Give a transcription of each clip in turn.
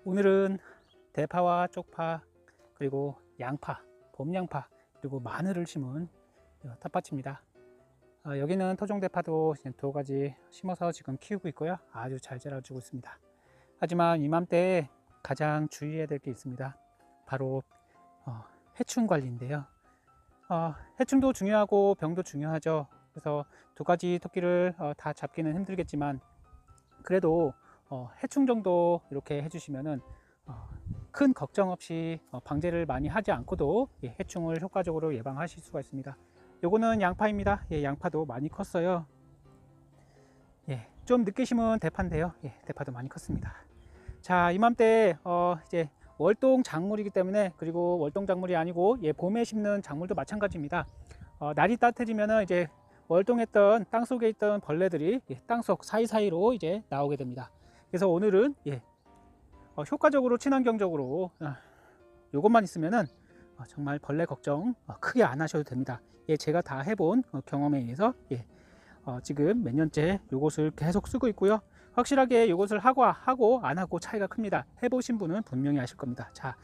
오늘은 대파와 쪽파 그리고 양파, 봄양파 그리고 마늘을 심은 텃밭입니다. 여기는 토종대파도 두 가지 심어서 지금 키우고 있고요. 아주 잘 자라주고 있습니다. 하지만 이맘때 가장 주의해야 될 게 있습니다. 바로 해충 관리인데요. 해충도 중요하고 병도 중요하죠. 그래서 두 가지 토끼를 다 잡기는 힘들겠지만 그래도 해충 정도 이렇게 해주시면은 큰 걱정 없이 방제를 많이 하지 않고도 해충을 효과적으로 예방하실 수가 있습니다. 요거는 양파입니다. 양파도 많이 컸어요. 좀 늦게 심은 대파인데요. 대파도 많이 컸습니다. 자, 이맘때 이제 월동 작물이기 때문에, 그리고 월동 작물이 아니고 봄에 심는 작물도 마찬가지입니다. 날이 따뜻해지면은 이제 월동했던 땅 속에 있던 벌레들이 땅속 사이사이로 이제 나오게 됩니다. 그래서 오늘은 효과적으로 친환경적으로 요것만 있으면은 정말 벌레 걱정 크게 안 하셔도 됩니다. 제가 다 해본 경험에 의해서 지금 몇 년째 요것을 계속 쓰고 있고요. 확실하게 요것을 하고 안 하고 차이가 큽니다. 해보신 분은 분명히 아실 겁니다. 자,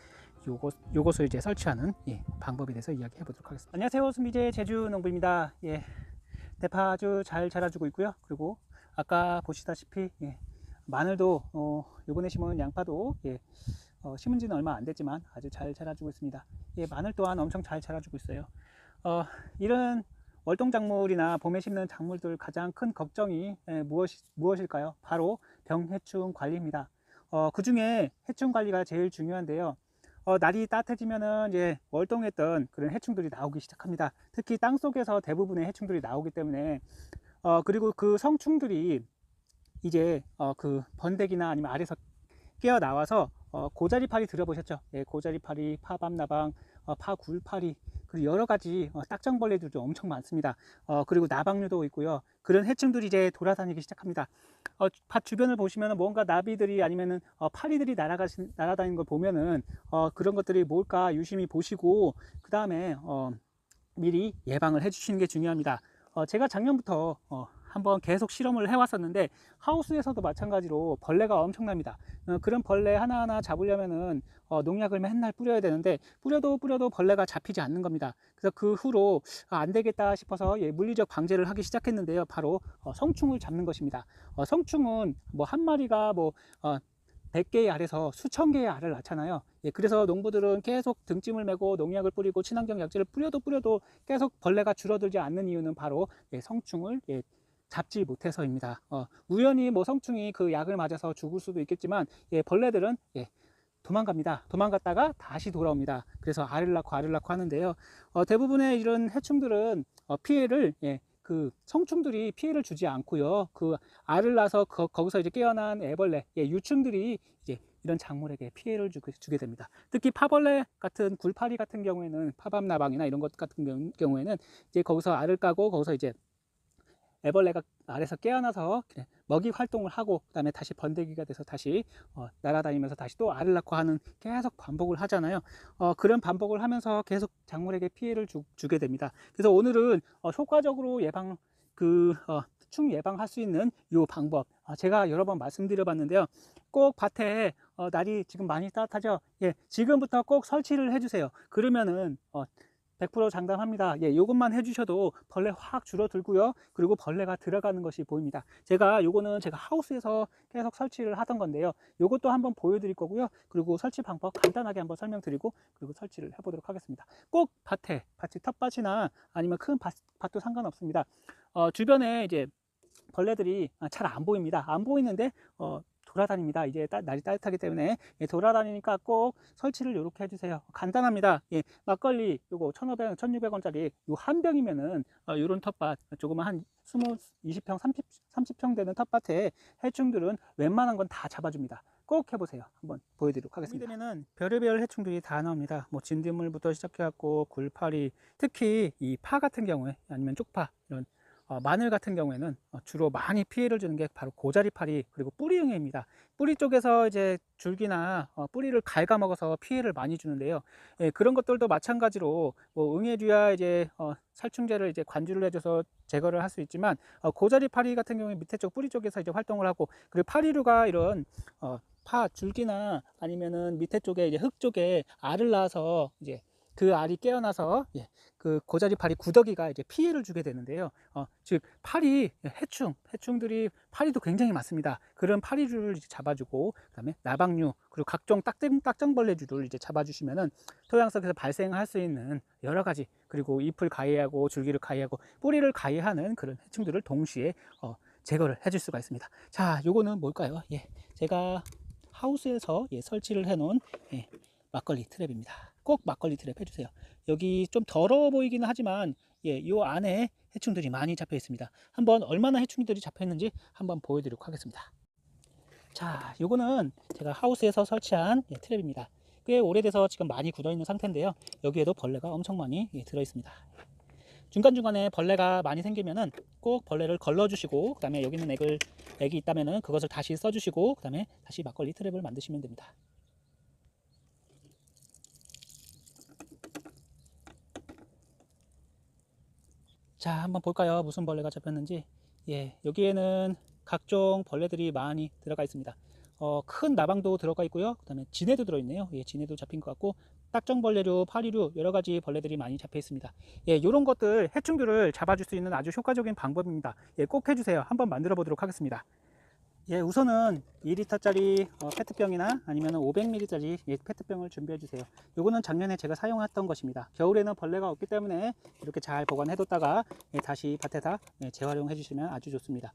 요것을 이제 설치하는 방법에 대해서 이야기해 보도록 하겠습니다. 안녕하세요, 수미제 제주농부입니다. 대파 아주 잘 자라주고 있고요. 그리고 아까 보시다시피 마늘도 요번에 심은 양파도 심은 지는 얼마 안 됐지만 아주 잘 자라주고 있습니다. 마늘 또한 엄청 잘 자라주고 있어요. 이런 월동작물이나 봄에 심는 작물들 가장 큰 걱정이 무엇일까요? 바로 병해충 관리입니다. 그 중에 해충 관리가 제일 중요한데요. 날이 따뜻해지면은 이제 월동했던 그런 해충들이 나오기 시작합니다. 특히 땅 속에서 대부분의 해충들이 나오기 때문에 그리고 그 성충들이 이제 그 번데기나 아니면 알에서 깨어 나와서 고자리파리 들어보셨죠? 고자리파리, 파밤나방, 파굴파리, 그리고 여러 가지 딱정벌레들도 엄청 많습니다. 그리고 나방류도 있고요. 그런 해충들이 이제 돌아다니기 시작합니다. 밭 주변을 보시면 뭔가 나비들이 아니면은 파리들이 날아다니는 걸 보면은 그런 것들이 뭘까 유심히 보시고 그 다음에 미리 예방을 해주시는 게 중요합니다. 제가 작년부터 한번 계속 실험을 해왔었는데 하우스에서도 마찬가지로 벌레가 엄청납니다. 그런 벌레 하나하나 잡으려면은 농약을 맨날 뿌려야 되는데 뿌려도 벌레가 잡히지 않는 겁니다. 그래서 그 후로 안 되겠다 싶어서 물리적 방제를 하기 시작했는데요. 바로 성충을 잡는 것입니다. 성충은 뭐 한 마리가 뭐 100개의 알에서 수천 개의 알을 낳잖아요. 그래서 농부들은 계속 등짐을 메고 농약을 뿌리고 친환경 약재를 뿌려도 계속 벌레가 줄어들지 않는 이유는 바로 성충을 잡지 못해서입니다. 우연히 뭐 성충이 그 약을 맞아서 죽을 수도 있겠지만 벌레들은 도망갑니다. 도망갔다가 다시 돌아옵니다. 그래서 알을 낳고 하는데요. 대부분의 이런 해충들은 피해를 그 성충들이 피해를 주지 않고요. 그 알을 낳아서 거기서 이제 깨어난 애벌레, 유충들이 이제 이런 작물에게 피해를 주게 됩니다. 특히 파벌레 같은 굴파리 같은 경우에는 파밤나방이나 이런 것 같은 경우에는 이제 거기서 알을 까고 거기서 이제 애벌레가 알에서 깨어나서 먹이 활동을 하고 그 다음에 다시 번데기가 돼서 다시 날아다니면서 다시 또 알을 낳고 하는 계속 반복을 하잖아요. 그런 반복을 하면서 계속 작물에게 피해를 주게 됩니다. 그래서 오늘은 효과적으로 해충 예방할 수 있는 이 방법 제가 여러 번 말씀드려 봤는데요. 꼭 밭에 날이 지금 많이 따뜻하죠. 지금부터 꼭 설치를 해주세요. 그러면은 100% 장담합니다. 요것만 해주셔도 벌레 확 줄어들고요. 그리고 벌레가 들어가는 것이 보입니다. 요거는 제가 하우스에서 계속 설치를 하던 건데요. 요것도 한번 보여드릴 거고요. 그리고 설치 방법 간단하게 한번 설명드리고 그리고 설치를 해보도록 하겠습니다. 꼭 밭이 텃밭이나 아니면 큰 밭도 상관없습니다. 주변에 이제 벌레들이 잘 안 보입니다. 안 보이는데 돌아다닙니다. 이제 날이 따뜻하기 때문에 돌아다니니까 꼭 설치를 이렇게 해주세요. 간단합니다. 막걸리 요거 1,500원, 1,600원짜리 요 한 병이면은 요런 텃밭 조그만 한 20평, 30평 되는 텃밭에 해충들은 웬만한 건 다 잡아줍니다. 꼭 해보세요. 한번 보여드리도록 하겠습니다. 되면은 별의별 해충들이 다 나옵니다. 뭐 진딧물부터 시작해갖고 굴파리, 특히 이 파 같은 경우에 아니면 쪽파 이런 마늘 같은 경우에는 주로 많이 피해를 주는 게 바로 고자리파리 그리고 뿌리응애입니다. 뿌리 쪽에서 이제 줄기나 뿌리를 갉아먹어서 피해를 많이 주는데요. 그런 것들도 마찬가지로 뭐 응애류야 이제 살충제를 이제 관주를 해줘서 제거를 할 수 있지만 고자리파리 같은 경우에 밑에 쪽 뿌리 쪽에서 이제 활동을 하고 그리고 파리류가 이런 줄기나 아니면은 밑에 쪽에 이제 흙 쪽에 알을 낳아서 이제 그 알이 깨어나서 그 고자리 파리 구더기가 이제 피해를 주게 되는데요. 즉 파리 해충들이 파리도 굉장히 많습니다. 그런 파리류를 이제 잡아주고 그다음에 나방류 그리고 각종 딱정벌레류를 이제 잡아주시면은 토양 속에서 발생할 수 있는 여러 가지 그리고 잎을 가해하고 줄기를 가해하고 뿌리를 가해하는 그런 해충들을 동시에 제거를 해줄 수가 있습니다. 자, 요거는 뭘까요? 제가 하우스에서 설치를 해놓은 막걸리 트랩입니다. 꼭 막걸리 트랩 해주세요. 여기 좀 더러워 보이기는 하지만 요 안에 해충들이 많이 잡혀 있습니다. 한번 얼마나 해충들이 잡혀 있는지 한번 보여드리도록 하겠습니다. 자, 요거는 제가 하우스에서 설치한 트랩입니다. 꽤 오래돼서 지금 많이 굳어 있는 상태인데요. 여기에도 벌레가 엄청 많이 들어 있습니다. 중간중간에 벌레가 많이 생기면은 꼭 벌레를 걸러 주시고 그 다음에 여기 있는 액이 있다면은 그것을 다시 써 주시고 그 다음에 다시 막걸리 트랩을 만드시면 됩니다. 자, 한번 볼까요? 무슨 벌레가 잡혔는지. 여기에는 각종 벌레들이 많이 들어가 있습니다. 큰 나방도 들어가 있고요. 그 다음에 진해도 들어있네요. 진해도 잡힌 것 같고 딱정벌레류, 파리류 여러 가지 벌레들이 많이 잡혀 있습니다. 이런 것들 해충들을 잡아줄 수 있는 아주 효과적인 방법입니다. 꼭 해주세요. 한번 만들어 보도록 하겠습니다. 우선은 2리터짜리 페트병이나 아니면 500ml짜리 페트병을 준비해 주세요. 요거는 작년에 제가 사용했던 것입니다. 겨울에는 벌레가 없기 때문에 이렇게 잘 보관해 뒀다가 다시 밭에다 재활용해 주시면 아주 좋습니다.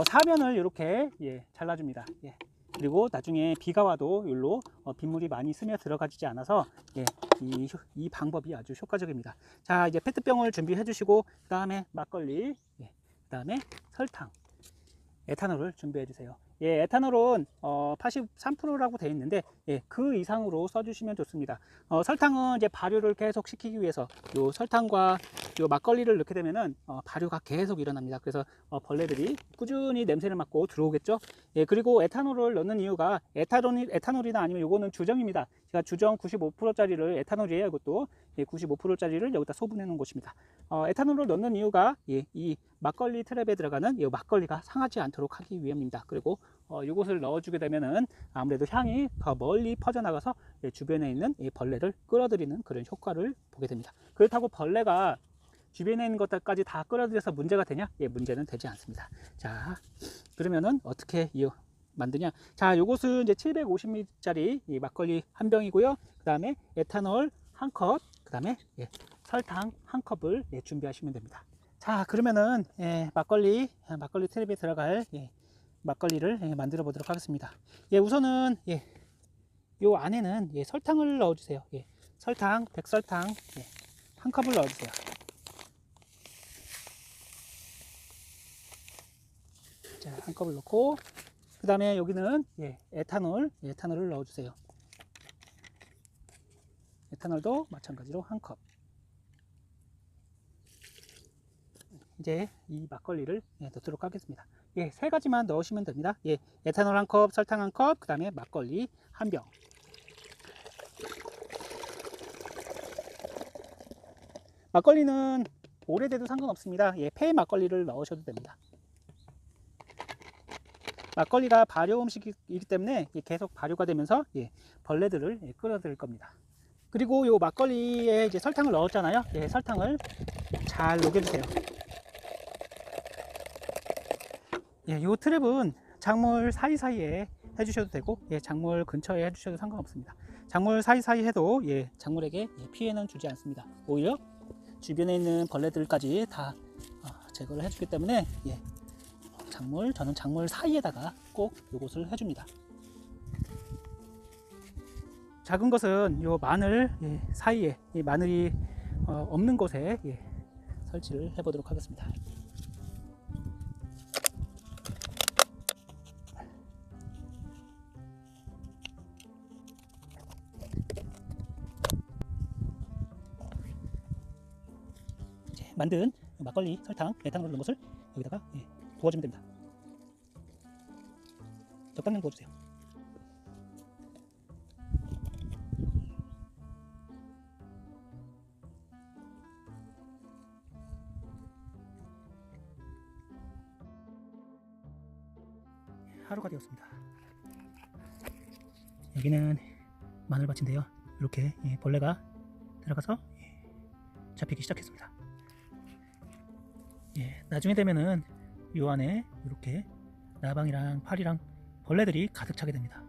사면을 이렇게 잘라줍니다. 그리고 나중에 비가 와도 여기로 빗물이 많이 스며 들어가지지 않아서 이 방법이 아주 효과적입니다. 자, 이제 페트병을 준비해 주시고 그 다음에 막걸리, 그 다음에 설탕, 에탄올을 준비해 주세요. 에탄올은 83%라고 되어 있는데 그 이상으로 써주시면 좋습니다. 설탕은 이제 발효를 계속 시키기 위해서 요 설탕과 요 막걸리를 넣게 되면은 발효가 계속 일어납니다. 그래서 벌레들이 꾸준히 냄새를 맡고 들어오겠죠. 그리고 에탄올을 넣는 이유가 에탄올이나 아니면 요거는 주정입니다. 제가 주정 95%짜리를 에탄올이에요. 이것도 95%짜리를 여기다 소분해 놓은 것입니다. 에탄올을 넣는 이유가 이 막걸리 트랩에 들어가는 이 막걸리가 상하지 않도록 하기 위함입니다. 그리고 이것을 넣어주게 되면은 아무래도 향이 더 멀리 퍼져나가서 주변에 있는 이 벌레를 끌어들이는 그런 효과를 보게 됩니다. 그렇다고 벌레가 주변에 있는 것들까지 다 끌어들여서 문제가 되냐? 문제는 되지 않습니다. 자, 그러면은 어떻게 만드냐? 자, 요것은 이제 750ml짜리 이 막걸리 한 병이고요. 그 다음에 에탄올 한 컵, 그 다음에 설탕 한 컵을 준비하시면 됩니다. 자, 그러면은 막걸리 트랩에 들어갈 막걸리를 만들어 보도록 하겠습니다. 우선은 요 안에는 설탕을 넣어 주세요. 설탕, 백설탕 한 컵을 넣어 주세요. 자, 한 컵을 넣고 그 다음에 여기는 에탄올을 넣어 주세요. 에탄올도 마찬가지로 한 컵. 이제 이 막걸리를 넣도록 하겠습니다. 세 가지만 넣으시면 됩니다. 에탄올 한 컵, 설탕 한 컵, 그 다음에 막걸리 한 병. 막걸리는 오래돼도 상관없습니다. 폐 막걸리를 넣으셔도 됩니다. 막걸리가 발효 음식이기 때문에 계속 발효가 되면서 벌레들을 끌어들일 겁니다. 그리고 이 막걸리에 이제 설탕을 넣었잖아요. 설탕을 잘 녹여주세요. 이 트랩은 작물 사이사이에 해주셔도 되고 작물 근처에 해주셔도 상관없습니다. 작물 사이사이 해도 작물에게 피해는 주지 않습니다. 오히려 주변에 있는 벌레들까지 다 제거를 해주기 때문에 저는 작물 사이에다가 꼭 이것을 해줍니다. 작은 것은 요 마늘 사이에 마늘이 없는 곳에 설치를 해 보도록 하겠습니다. 만든 막걸리, 설탕, 에탄올 넣은 것을 여기다가 부어주면 됩니다. 적당량 부어주세요. 하루가 되었습니다. 여기는 마늘밭인데요. 이렇게 벌레가 들어가서 잡히기 시작했습니다. 나중에 되면은 요 안에 이렇게 나방이랑 파리랑 벌레들이 가득 차게 됩니다.